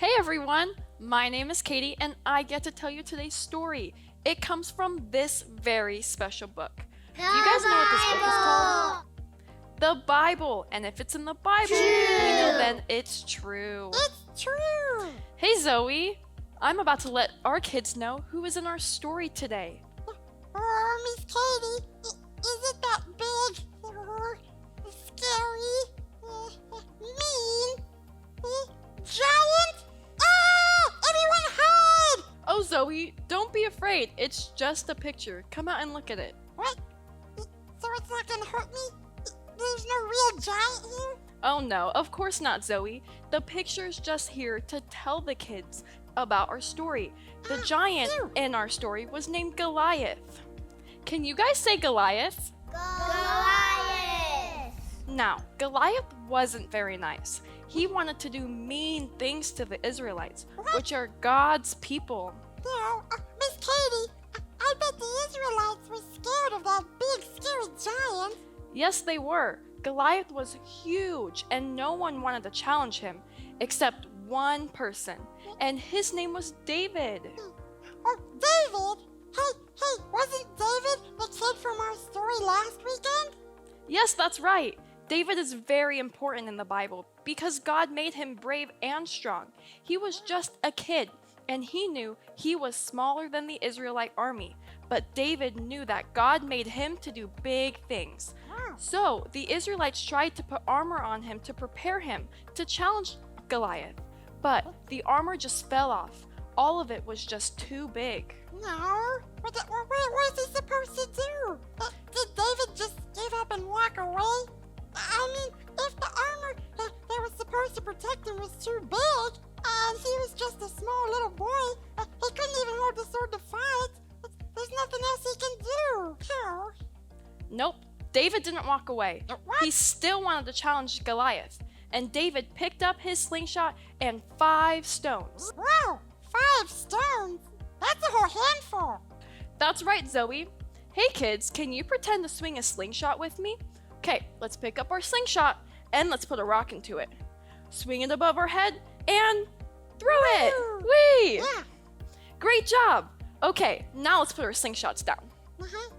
Hey everyone, my name is Katie and I get to tell you today's story. It comes from this very special book. Do you guys know what this book is called? The Bible. And if it's in the Bible, we know then it's true. It's true. Hey Zoe, I'm about to let our kids know who is in our story today. Oh, Miss Katie, is it that big, scary, mean, giant? Ah! Everyone hide! Oh Zoe, don't be afraid. It's just a picture. Come out and look at it. What? So it's not gonna hurt me? There's no real giant here? Oh no, of course not, Zoe. The picture's just here to tell the kids about our story. The giant in our story was named Goliath. Can you guys say Goliath? Goliath! Now, Goliath wasn't very nice. He wanted to do mean things to the Israelites, which are God's people. No, Miss Katie, I bet the Israelites were scared of that big, scary giant. Yes, they were. Goliath was huge, and no one wanted to challenge him except one person, and his name was David. Oh, David? Hey, wasn't David the kid from our story last weekend? Yes, that's right. David is very important in the Bible because God made him brave and strong. He was just a kid, and he knew he was smaller than the Israelite army. But David knew that God made him to do big things. So the Israelites tried to put armor on him to prepare him to challenge Goliath. But the armor just fell off. All of it was just too big. No. What was he supposed to do? Did David just give up and walk away? I mean, if the armor that was supposed to protect him was too big, and he was just a small little boy, he couldn't even hold the sword to fight. There's nothing else he can do. No. Nope, David didn't walk away. What? He still wanted to challenge Goliath. And David picked up his slingshot and 5 stones. Wow, 5 stones? That's a whole handful. That's right, Zoe. Hey kids, can you pretend to swing a slingshot with me? Okay, let's pick up our slingshot and let's put a rock into it. Swing it above our head and throw it! Woo! Whee! Yeah. Great job! Okay, now let's put our slingshots down. Uh-huh.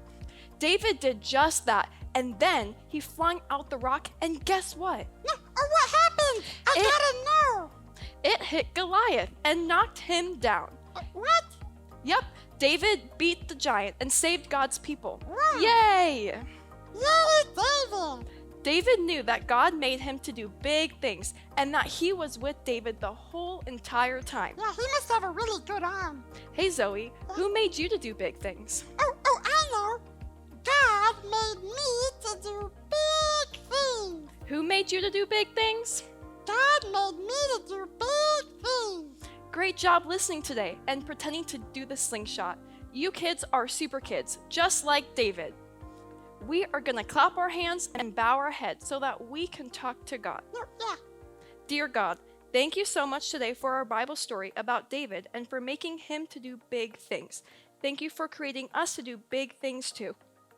David did just that, and then he flung out the rock, and guess what? No, what happened? I gotta know. It hit Goliath and knocked him down. What? Yep, David beat the giant and saved God's people. Wow. Yay! Yay, David! David knew that God made him to do big things and that he was with David the whole entire time. Yeah, he must have a really good arm. Hey Zoe, who made you to do big things? Oh, I know. God made me to do big things. Who made you to do big things? God made me to do big things. Great job listening today and pretending to do the slingshot. You kids are super kids, just like David. We are gonna clap our hands and bow our heads so that we can talk to God. No, yeah. Dear God, thank you so much today for our Bible story about David and for making him to do big things. Thank you for creating us to do big things too.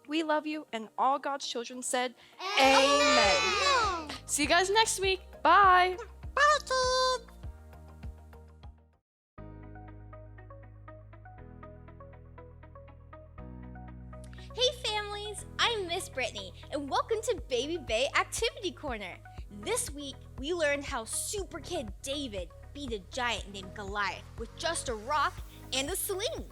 We love you, and all God's children said, Amen. Amen. See you guys next week. Bye. Bye, kids. Hey families, I'm Miss Brittany, and welcome to Baby Bay Activity Corner. This week, we learned how super kid David beat a giant named Goliath with just a rock and a sling.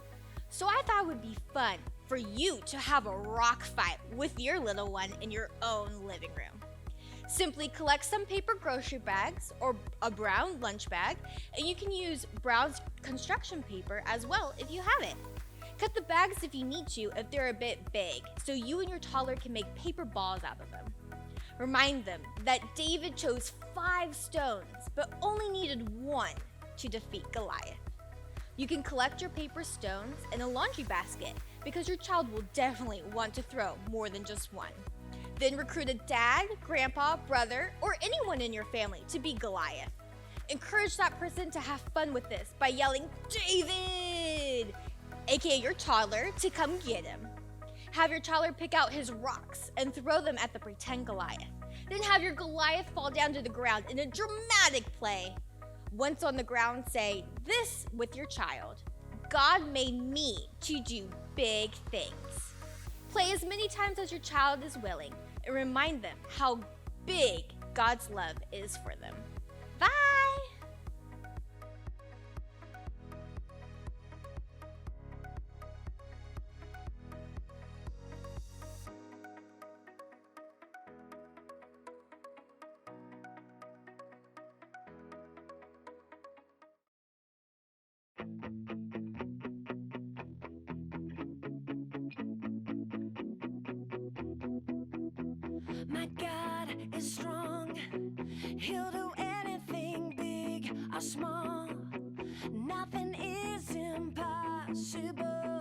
So I thought it would be fun for you to have a rock fight with your little one in your own living room. Simply collect some paper grocery bags or a brown lunch bag, and you can use brown construction paper as well if you have it. Cut the bags if you need to if they're a bit big, so you and your toddler can make paper balls out of them. Remind them that David chose 5 stones, but only needed 1 to defeat Goliath. You can collect your paper stones in a laundry basket because your child will definitely want to throw more than just 1. Then recruit a dad, grandpa, brother, or anyone in your family to be Goliath. Encourage that person to have fun with this by yelling, David! aka your toddler, to come get him. Have your toddler pick out his rocks and throw them at the pretend Goliath. Then have your Goliath fall down to the ground in a dramatic play. Once on the ground, say this with your child: God made me to do big things. Play as many times as your child is willing and remind them how big God's love is for them. Bye! My God is strong. He'll do anything big or small. Nothing is impossible.